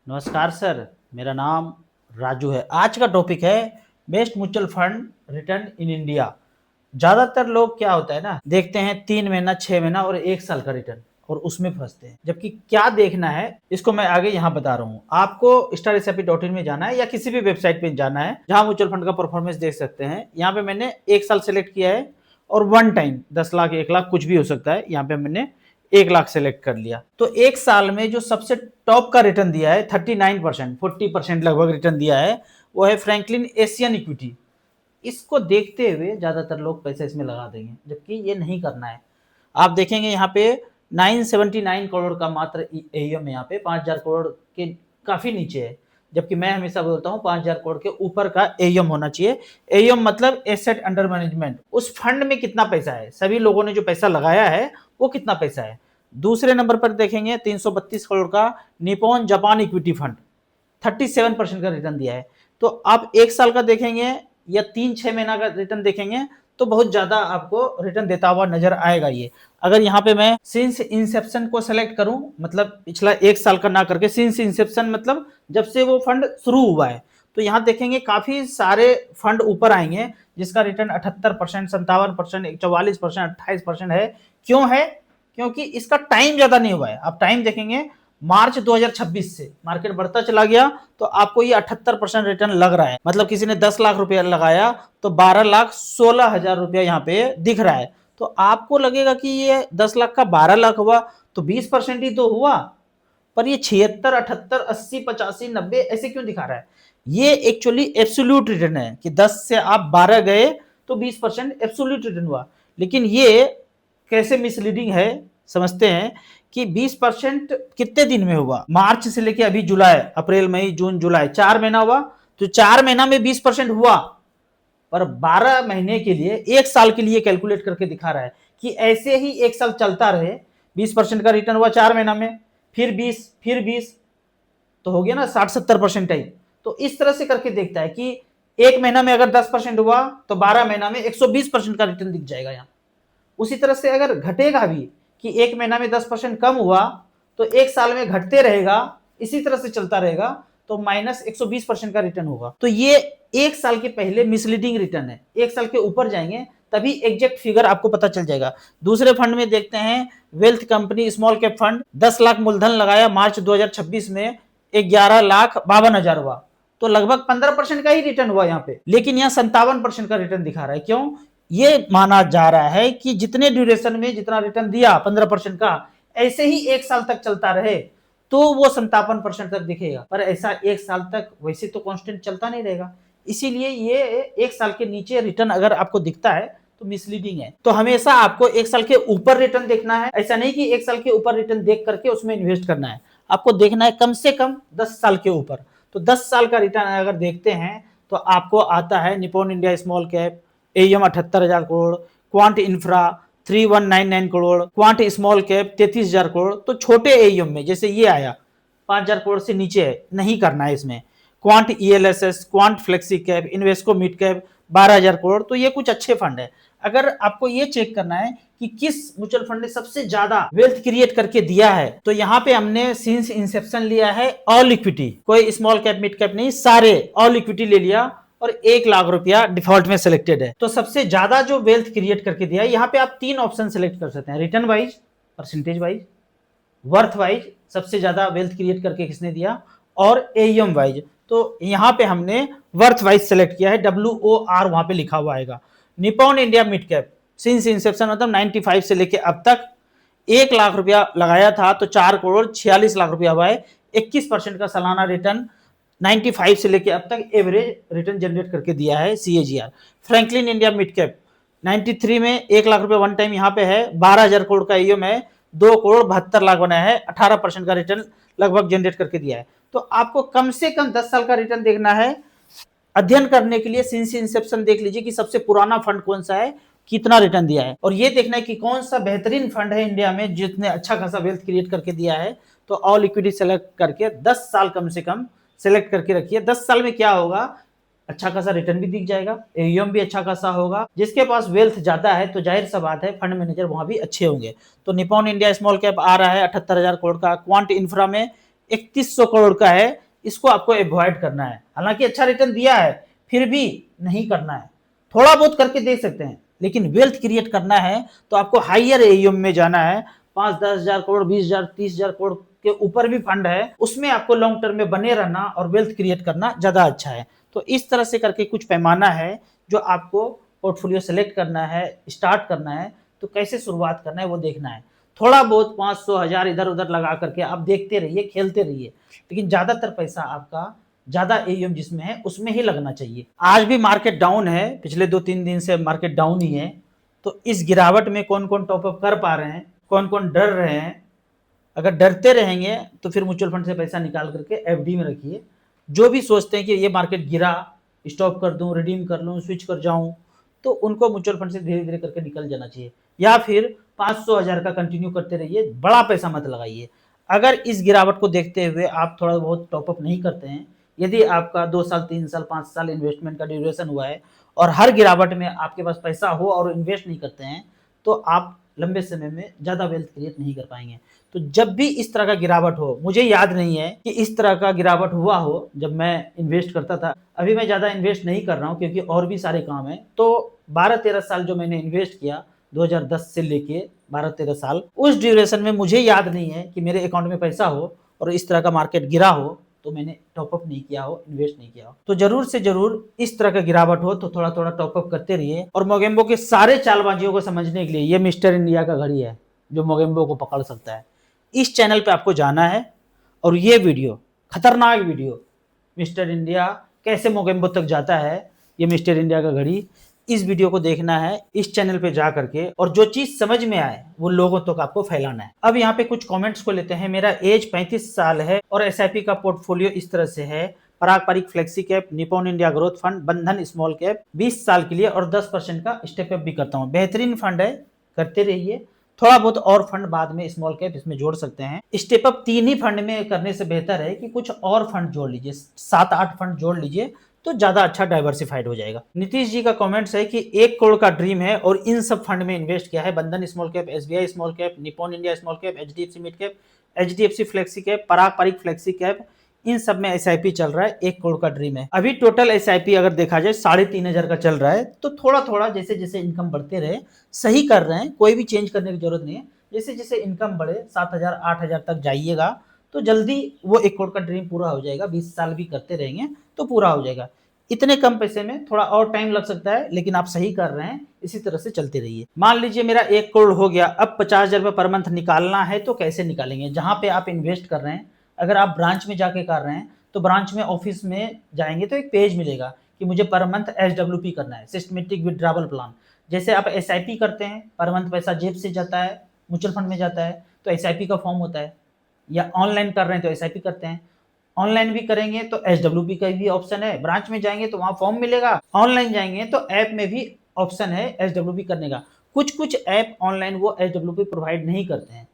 नमस्कार सर, मेरा नाम राजू है। आज का टॉपिक है best mutual fund return in India. ज़्यादातर लोग क्या होता है ना, देखते हैं 3 महीना, 6 महीना और 1 साल का रिटर्न और उसमें फंसते हैं। जबकि क्या देखना है इसको मैं आगे यहाँ बता रहा हूँ। आपको starSIP.in में जाना है या किसी भी वेबसाइट पे जाना है जहाँ म्यूचुअल फंड का परफॉर्मेंस देख सकते हैं। यहाँ पे मैंने 1 साल सेलेक्ट किया है और वन टाइम 10 लाख, 1 लाख कुछ भी हो सकता है। यहाँ पे मैंने 1 लाख सेलेक्ट कर लिया। तो 1 साल में जो सबसे टॉप का रिटर्न दिया है 39%, 40% लगभग रिटर्न दिया है, वो है फ्रैंकलिन एशियन इक्विटी। इसको देखते हुए ज्यादातर लोग पैसे इसमें लगा देंगे, जबकि ये नहीं करना है। आप देखेंगे यहाँ पे 979 करोड़ का मात्र एएम यहाँ पे 5000 करोड़ के काफी नीचे है। जबकि मैं हमेशा बोलता हूँ 5000 करोड़ के ऊपर का एएम होना चाहिए। एएम मतलब एसेट अंडर मैनेजमेंट। उस फंड में कितना पैसा है, सभी लोगों ने जो पैसा लगाया है वो कितना पैसा है। दूसरे नंबर पर देखेंगे 332 करोड़ का निप्पॉन जापान इक्विटी फंड, 37% का रिटर्न दिया है। तो आप 1 साल का देखेंगे या 3-6 महीना का रिटर्न देखेंगे तो बहुत ज्यादा आपको रिटर्न देता हुआ नजर आएगा। ये अगर यहाँ पे मैं सिंस इंसेप्शन को सेलेक्ट करूं, मतलब पिछला 1 साल का ना करके सिंस इंसेप्शन मतलब जब से वो फंड शुरू हुआ है, तो यहाँ देखेंगे काफी सारे फंड ऊपर आएंगे जिसका रिटर्न 78%, 57%, 44%, 28% है। क्यों है? क्योंकि इसका टाइम ज्यादा नहीं हुआ है। आप टाइम देखेंगे मार्च 2026 से मार्केट बढ़ता चला गया तो आपको ये 78% रिटर्न लग रहा है। मतलब किसी ने 10 लाख रुपया लगाया तो 12,16,000 रुपया यहाँ पे दिख रहा है। तो आपको लगेगा कि ये 10 लाख का 12 लाख हुआ तो 20% ही तो हुआ, पर ये 76, 78, 80, 85, 90 ऐसे क्यों दिखा रहा है? ये एक्चुअली एब्सोल्यूट रिटर्न है कि 10 से आप 12 गए तो 20% एब्सोल्यूट रिटर्न हुआ। लेकिन ये कैसे मिसलीडिंग है समझते हैं कि 20% कितने दिन में हुआ। मार्च से लेके अभी जुलाई, अप्रैल, मई, जून, जुलाई 4 महीना हुआ, तो 4 महीना में 20% हुआ। पर 12 महीने के लिए, 1 साल के लिए कैलकुलेट करके दिखा रहा है कि ऐसे ही 1 साल चलता रहे, 20% का रिटर्न हुआ 4 महीना में, फिर 20, फिर 20, तो हो गया ना 60-70% टाइप। तो इस तरह से करके देखता है कि 1 महीना में अगर 10% हुआ तो 12 महीना में 120% का रिटर्न दिख जाएगा यहाँ। उसी तरह से अगर घटेगा भी कि 1 महीना में 10% कम हुआ तो 1 साल में घटते रहेगा, इसी तरह से चलता रहेगा तो माइनस 120% का रिटर्न होगा। तो ये 1 साल के पहले मिसलीडिंग रिटर्न है। 1 साल के ऊपर जाएंगे तभी एग्जैक्ट फिगर आपको पता चल जाएगा। दूसरे फंड में देखते हैं wealth company small cap fund, 10 lakh मूलधन लगाया मार्च 2026 में, 11,52,000 हुआ, तो लगभग 15% का ही रिटर्न हुआ यहाँ पे। लेकिन यहाँ 57% का रिटर्न दिखा रहा है। क्यों? ये माना जा रहा है कि जितने ड्यूरेशन में जितना रिटर्न दिया 15% का, ऐसे ही 1 साल तक चलता रहे तो वो 57% तक दिखेगा। पर ऐसा 1 साल तक वैसे तो कांस्टेंट चलता नहीं रहेगा। इसीलिए ये 1 साल के नीचे रिटर्न अगर आपको दिखता है तो मिसलीडिंग है। तो हमेशा आपको 1 साल के ऊपर रिटर्न देखना है। ऐसा नहीं कि 1 साल के ऊपर रिटर्न देख करके उसमें इन्वेस्ट करना है। आपको देखना है कम से कम 10 साल के ऊपर। तो 10 साल का रिटर्न अगर देखते हैं तो आपको आता है Nippon India small cap am 78,000 crore, quant infra 3199 crore, quant small cap 33,000 crore. तो छोटे एएम में जैसे ये आया 5,000 करोड़ से नीचे है, नहीं करना है इसमें। Quant ELSS, quant flexi cap, Invesco mid cap 12,000 crore, तो ये कुछ अच्छे फंड है। अगर आपको ये चेक करना है कि किस म्यूचुअल फंड ने सबसे ज्यादा वेल्थ क्रिएट करके दिया है, तो यहाँ पे हमने सिंस इंसेप्शन लिया है ऑल इक्विटी, कोई स्मॉल कैप मिड कैप नहीं, सारे ऑल इक्विटी ले लिया और 1 लाख रुपया डिफॉल्ट में सिलेक्टेड है। तो सबसे ज्यादा जो वेल्थ क्रिएट करके दिया है, यहाँ पे आप 3 ऑप्शन सिलेक्ट कर सकते हैं, return wise, percentage wise, worth wise, सबसे ज्यादा वेल्थ क्रिएट करके किसने दिया, और एएम वाइज। तो यहाँ पे हमने वर्थ वाइज सेलेक्ट किया है, WOR वहां पे लिखा हुआ आएगा। Nippon India mid cap since Inception मतलब 95 से लेके अब तक 1 लाख रुपया लगाया था तो 4 करोड़ 46 लाख रुपया हुआ है। 21% का सालाना रिटर्न 95 से लेके अब तक एवरेज रिटर्न जनरेट करके दिया है CAGR। Franklin India mid cap 93 में 1 लाख रुपया वन टाइम यहाँ पे है, 12,000 करोड़ का एएम है, 2 करोड़ 72 लाख बनाया है, 18% का रिटर्न लगभग जनरेट करके दिया है। तो आपको कम से कम 10 साल का रिटर्न देखना है। अध्ययन करने के लिए सिंस इंसेप्शन देख लीजिए कि सबसे पुराना फंड कौन सा है, कितना रिटर्न दिया है, और ये देखना है कि कौन सा बेहतरीन फंड है इंडिया में जिसने अच्छा खासा वेल्थ क्रिएट करके दिया है। तो ऑल इक्विटी सेलेक्ट करके 10 साल कम से कम सेलेक्ट करके रखिए। 10 साल में क्या होगा, अच्छा खासा रिटर्न भी दिख जाएगा, एयूएम भी अच्छा खासा होगा। जिसके पास वेल्थ ज्यादा है तो जाहिर सा बात है फंड मैनेजर वहां भी अच्छे होंगे। तो निप्पॉन इंडिया स्मॉल कैप आ रहा है 78,000 करोड़ का, क्वांट इंफ्रा में 3100 करोड़ का है, इसको आपको एवॉइड करना है। हालांकि अच्छा रिटर्न दिया है, फिर भी नहीं करना है। थोड़ा बहुत करके देख सकते हैं, लेकिन वेल्थ क्रिएट करना है तो आपको हाइयर एयूएम में जाना है। 5-10 हजार करोड़, 20 हजार, 30 हजार करोड़ के ऊपर भी फंड है, उसमें आपको लॉन्ग टर्म में बने रहना और वेल्थ क्रिएट करना ज्यादा अच्छा है। तो इस तरह से करके कुछ पैमाना है जो आपको पोर्टफोलियो सेलेक्ट करना है, स्टार्ट करना है, तो कैसे शुरुआत करना है वो देखना है। थोड़ा बहुत 500 हजार इधर उधर लगा करके आप देखते रहिए, खेलते रहिए, लेकिन ज्यादातर पैसा आपका ज्यादा एयूएम जिसमें है उसमें ही लगना चाहिए। आज भी मार्केट डाउन है, पिछले 2-3 दिन से मार्केट डाउन ही है। तो इस गिरावट में कौन कौन टॉपअप कर पा रहे हैं, कौन कौन डर रहे हैं? अगर डरते रहेंगे तो फिर म्यूचुअल फंड से पैसा निकाल करके एफडी में रखिए। जो भी सोचते हैं कि ये मार्केट गिरा, स्टॉप कर दूं, रिडीम कर लूं, स्विच कर जाऊं, तो उनको म्यूचुअल फंड से धीरे धीरे करके निकल जाना चाहिए। या फिर 500 हजार का कंटिन्यू करते रहिए, बड़ा पैसा मत लगाइए। अगर इस गिरावट को देखते हुए आप थोड़ा बहुत टॉपअप नहीं करते हैं, यदि आपका 2 साल, 3 साल, 5 साल इन्वेस्टमेंट का ड्यूरेशन हुआ है और हर गिरावट में आपके पास पैसा हो और इन्वेस्ट नहीं करते हैं, तो आप लंबे समय में ज्यादा वेल्थ क्रिएट नहीं कर पाएंगे। तो जब भी इस तरह का गिरावट हो, मुझे याद नहीं है कि इस तरह का गिरावट हुआ हो जब मैं इन्वेस्ट करता था। अभी मैं ज्यादा इन्वेस्ट नहीं कर रहा हूं क्योंकि और भी सारे काम है। तो 12-13 साल जो मैंने इन्वेस्ट किया, 2010 से लेके 12-13 साल, उस ड्यूरेशन में मुझे याद नहीं है कि मेरे अकाउंट में पैसा हो और इस तरह का मार्केट गिरा हो तो मैंने टॉपअप नहीं किया हो, इन्वेस्ट नहीं किया हो। तो जरूर से जरूर इस तरह का गिरावट हो तो थोड़ा थोड़ा टॉपअप करते रहिए। और मोगेम्बो के सारे चालबाजियों को समझने के लिए ये मिस्टर इंडिया का घड़ी है जो मोगेम्बो को पकड़ सकता है। इस चैनल पे आपको जाना है और ये वीडियो, खतरनाक वीडियो, मिस्टर इंडिया कैसे मोगेम्बो तक जाता है, ये मिस्टर इंडिया का घड़ी, इस वीडियो को देखना है इस चैनल पे जा करके, और जो चीज समझ में आए वो लोगों तक आपको फैलाना है। अब यहाँ पे कुछ कमेंट्स को लेते हैं। मेरा एज 35 साल है और एसआईपी का पोर्टफोलियो इस तरह से है: पारंपरिक flexi cap, Nippon India growth fund, बंधन स्मॉल कैप, 20 साल के लिए, और 10% का स्टेप अप भी करता हूँ। बेहतरीन फंड है, करते रहिए। थोड़ा बहुत और फंड बाद में स्मॉल कैप इसमें जोड़ सकते हैं। स्टेप अप 3 ही फंड में करने से बेहतर है कि कुछ और फंड जोड़ लीजिए, 7-8 फंड जोड़ लीजिए तो ज्यादा अच्छा डाइवर्सिफाइड हो जाएगा। नीतीश जी का कमेंट्स है कि 1 करोड़ का ड्रीम है और इन सब फंड में इन्वेस्ट किया है: बंधन small cap, SBI small cap, Nippon India small cap, HDFC mid cap, HDFC flexi cap, पारंपरिक फ्लेक्सी कैप, इन सब में एसआईपी चल रहा है। 1 करोड़ का ड्रीम है। अभी टोटल एसआईपी अगर देखा जाए 3,500 का चल रहा है। तो थोड़ा थोड़ा जैसे जैसे इनकम बढ़ते रहे, सही कर रहे हैं, कोई भी चेंज करने की जरूरत नहीं है। जैसे जैसे इनकम बढ़े 7,000, 8,000 तक जाइएगा तो जल्दी वो 1 करोड़ का ड्रीम पूरा हो जाएगा। 20 साल भी करते रहेंगे तो पूरा हो जाएगा। इतने कम पैसे में थोड़ा और टाइम लग सकता है, लेकिन आप सही कर रहे हैं, इसी तरह से चलते रहिए। मान लीजिए मेरा 1 करोड़ हो गया, अब 50,000 रुपये पर मंथ निकालना है तो कैसे निकालेंगे? जहां पे आप इन्वेस्ट कर रहे हैं, अगर आप ब्रांच में जाके कर रहे हैं तो ब्रांच में ऑफिस में जाएंगे तो एक पेज मिलेगा कि मुझे पर मंथ एसडब्ल्यूपी करना है, सिस्टमेटिक विड्रॉवल प्लान। जैसे आप एसआईपी करते हैं, पर मंथ पैसा जेब से जाता है, म्यूचुअल फंड में जाता है, तो एसआईपी का फॉर्म होता है। या ऑनलाइन कर रहे हैं तो एसआईपी करते हैं, ऑनलाइन भी करेंगे तो एसडब्ल्यूपी का भी ऑप्शन है। ब्रांच में जाएंगे तो वहां फॉर्म मिलेगा, ऑनलाइन जाएंगे तो ऐप में भी ऑप्शन है एसडब्ल्यूपी करने का। कुछ कुछ ऐप ऑनलाइन वो एसडब्ल्यूपी प्रोवाइड नहीं करते हैं।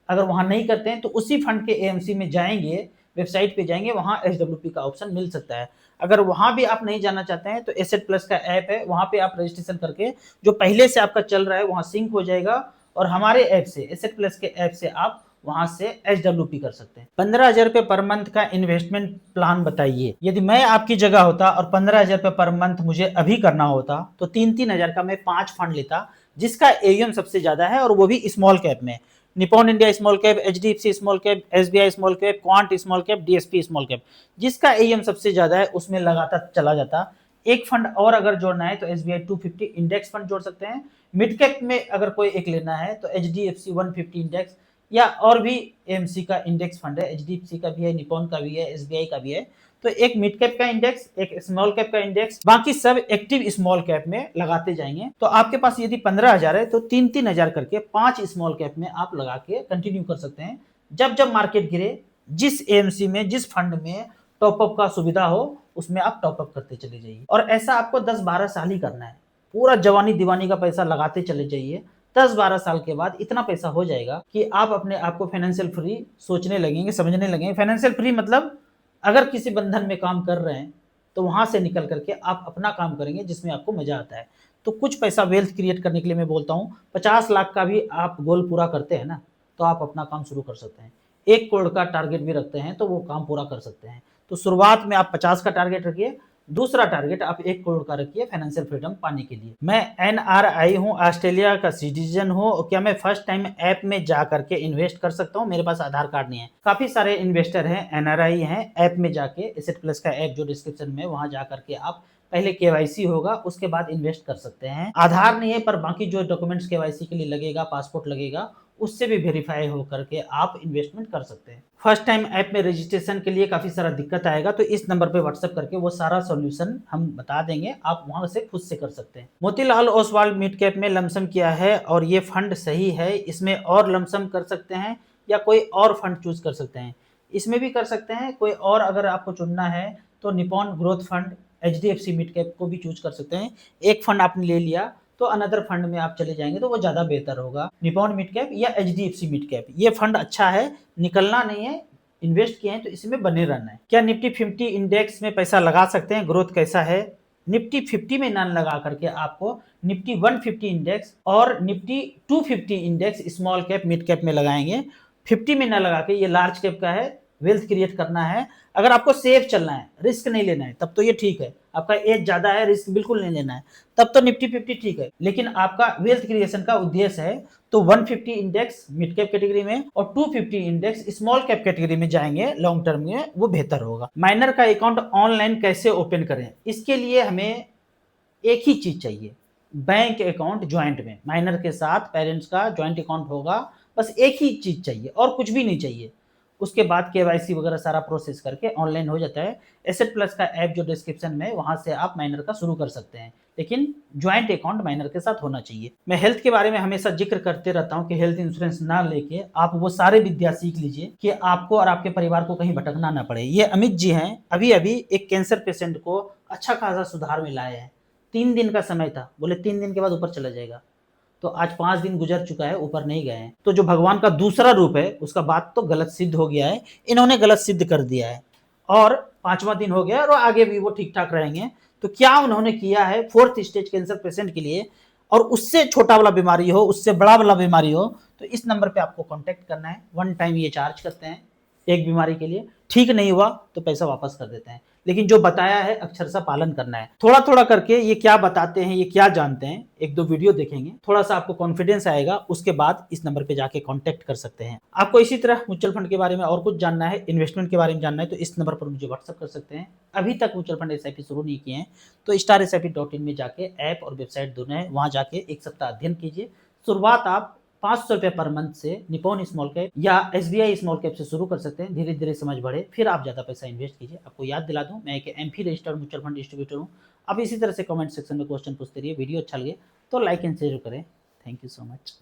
अगर वहां नहीं करते हैं तो उसी फंड के एएमसी में जाएंगे, वेबसाइट पे जाएंगे, वहां एसडब्ल्यूपी का ऑप्शन मिल सकता है। अगर वहां भी आप नहीं जाना चाहते हैं तो एसेट प्लस का ऐप है, वहां पे आप रजिस्ट्रेशन करके जो पहले से आपका चल रहा है वहां सिंक हो जाएगा, और हमारे ऐप से, एसेट प्लस के ऐप से आप वहां से एसडब्ल्यूपी कर सकते हैं। 15,000 रुपये पर मंथ का इन्वेस्टमेंट प्लान बताइए। यदि मैं आपकी जगह होता और 15,000 रुपये पर मंथ मुझे अभी करना होता तो 3-3 हजार का मैं 5 फंड लेता जिसका एयूएम सबसे ज्यादा है, और वो भी स्मॉल कैप में। Nippon India small cap, HDFC small cap, SBI small cap, quant small cap, DSP small cap, जिसका एयूएम सबसे ज्यादा है उसमें लगाता चला जाता। एक फंड और अगर जोड़ना है तो एसबीआई 250 इंडेक्स फंड जोड़ सकते हैं। मिड कैप में अगर कोई एक लेना है तो एचडीएफसी 150 इंडेक्स, या और भी एमसी का इंडेक्स फंड है, एचडीएफसी का भी है, निप्पॉन का भी है, एसबीआई का भी है। तो एक मिड कैप का इंडेक्स, एक स्मॉल कैप का इंडेक्स, बाकी सब एक्टिव स्मॉल कैप में लगाते जाएंगे। तो आपके पास यदि 15,000 है तो 3-3 हजार करके 5 स्मॉल कैप में आप लगा के कंटिन्यू कर सकते हैं। जब जब मार्केट गिरे, जिस एएमसी में, जिस फंड में टॉपअप का सुविधा हो उसमें आप टॉपअप करते चले जाइए। और ऐसा आपको 10-12 साल ही करना है। पूरा जवानी दीवानी का पैसा लगाते चले जाइए। 10-12 साल के बाद इतना पैसा हो जाएगा कि आप अपने आप को फाइनेंशियल फ्री सोचने लगेंगे, समझने लगेंगे। फाइनेंशियल फ्री मतलब अगर किसी बंधन में काम कर रहे हैं तो वहां से निकल करके आप अपना काम करेंगे जिसमें आपको मजा आता है। तो कुछ पैसा वेल्थ क्रिएट करने के लिए मैं बोलता हूँ, 50 लाख का भी आप गोल पूरा करते हैं ना, तो आप अपना काम शुरू कर सकते हैं। 1 करोड़ का टारगेट भी रखते हैं तो वो काम पूरा कर सकते हैं। तो शुरुआत में आप 50 का टारगेट रखिए, दूसरा टारगेट आप 1 करोड़ का रखिए फाइनेंशियल फ्रीडम पाने के लिए। मैं एनआरआई हूँ, ऑस्ट्रेलिया का सिटीजन हूँ। क्या मैं फर्स्ट टाइम ऐप में जा करके इन्वेस्ट कर सकता हूँ? मेरे पास आधार कार्ड नहीं है। काफी सारे इन्वेस्टर हैं, एनआरआई हैं, ऐप में जाके एसेट प्लस का ऐप जो डिस्क्रिप्शन में, वहां जा करके आप पहले केवाईसी होगा, उसके बाद इन्वेस्ट कर सकते हैं। आधार नहीं है पर बाकी जो डॉक्यूमेंट्स केवाईसी के लिए लगेगा, पासपोर्ट लगेगा, उससे भी वेरीफाई हो करके आप इन्वेस्टमेंट कर सकते हैं। फर्स्ट टाइम ऐप में रजिस्ट्रेशन के लिए काफी सारा दिक्कत आएगा, तो इस नंबर पे व्हाट्सएप करके वो सारा सॉल्यूशन हम बता देंगे, आप वहां से खुद से कर सकते हैं। मोतीलाल ओसवाल मिड कैप में लमसम किया है और ये फंड सही है, इसमें और लमसम कर सकते हैं या कोई और फंड चूज कर सकते हैं? इसमें भी कर सकते हैं, कोई और अगर आपको चुनना है तो Nippon growth fund, HDFC mid cap को भी चूज कर सकते हैं। एक फंड आपने ले लिया तो अनदर फंड में आप चले जाएंगे तो वो ज्यादा बेहतर होगा। निपॉन मिड कैप या एचडीएफसी मिड कैप, ये फंड अच्छा है, निकलना नहीं है, इन्वेस्ट किए हैं तो इसमें बने रहना है। क्या निफ्टी 50 इंडेक्स में पैसा लगा सकते हैं? ग्रोथ कैसा है? निफ्टी 50 में नाम लगा करके आपको निफ्टी 150 इंडेक्स और Nifty 250 index small cap mid cap में लगाएंगे। 50 में ना लगा के, ये लार्ज कैप का है, वेल्थ क्रिएट करना है। अगर आपको सेफ चलना है, रिस्क नहीं लेना है, तब तो ये ठीक है। आपका एज ज्यादा है, रिस्क बिल्कुल नहीं लेना है, तब तो निफ्टी 50 ठीक है। लेकिन आपका वेल्थ क्रिएशन का उद्देश्य है तो 150 इंडेक्स मिड कैप कैटेगरी में और 250 इंडेक्स स्मॉल कैप कैटेगरी में जाएंगे, लॉन्ग टर्म में वो बेहतर होगा। माइनर का अकाउंट ऑनलाइन कैसे ओपन करें? इसके लिए हमें एक ही चीज चाहिए, बैंक अकाउंट ज्वाइंट में, माइनर के साथ पेरेंट्स का ज्वाइंट अकाउंट होगा, बस एक ही चीज चाहिए और कुछ भी नहीं चाहिए। उसके बाद केवाईसी वगैरह सारा प्रोसेस करके ऑनलाइन हो जाता है। एसेट प्लस का ऐप जो डिस्क्रिप्शन में, वहां से आप माइनर का शुरू कर सकते हैं, लेकिन ज्वाइंट अकाउंट माइनर के साथ होना चाहिए। मैं हेल्थ के बारे में हमेशा जिक्र करते रहता हूं कि हेल्थ इंश्योरेंस ना लेके आप वो सारे विद्या सीख लीजिए कि आपको और आपके परिवार को कहीं भटकना ना पड़े। ये अमित जी हैं, अभी अभी एक कैंसर पेशेंट को अच्छा खासा सुधार में लाए हैं। 3 दिन का समय था, बोले 3 दिन के बाद ऊपर चला जाएगा, तो आज 5 दिन गुजर चुका है, ऊपर नहीं गए हैं। तो जो भगवान का दूसरा रूप है उसका बात तो गलत सिद्ध हो गया है, इन्होंने गलत सिद्ध कर दिया है और 5वां दिन हो गया और आगे भी वो ठीक ठाक रहेंगे। तो क्या उन्होंने किया है 4th स्टेज कैंसर पेशेंट के लिए, और उससे छोटा वाला बीमारी हो, उससे बड़ा वाला बीमारी हो, तो इस नंबर पे आपको कांटेक्ट करना है। 1 टाइम ये चार्ज करते हैं एक बीमारी के लिए, ठीक नहीं हुआ तो पैसा वापस कर देते हैं, लेकिन जो बताया है अक्षरशः पालन करना है। थोड़ा थोड़ा करके ये क्या बताते हैं, ये क्या जानते हैं, 1-2 वीडियो देखेंगे, थोड़ा सा आपको कॉन्फिडेंस आएगा, उसके बाद इस नंबर पे जाके कांटेक्ट कर सकते हैं। आपको इसी तरह म्यूचुअल फंड के बारे में और कुछ जानना है, इन्वेस्टमेंट के बारे में जानना है, तो इस नंबर पर मुझे व्हाट्सअप कर सकते हैं। अभी तक म्यूचुअल फंड एसआईपी शुरू नहीं किए हैं तो StarSIP.in में जाके, ऐप और वेबसाइट दोनों है, वहां जाके 1 सप्ताह अध्ययन कीजिए। शुरुआत आप 500 रुपये पर मंथ से निपॉन स्मॉल कैप या SBI स्मॉल कैप से शुरू कर सकते हैं। धीरे धीरे समझ बढ़े, फिर आप ज्यादा पैसा इन्वेस्ट कीजिए। आपको याद दिला दूं, मैं एक MP registered mutual fund distributor हूं। अब इसी तरह से कमेंट सेक्शन में क्वेश्चन पूछते रहिए। वीडियो अच्छा लगे तो लाइक एंड शेयर करें। Thank you so much.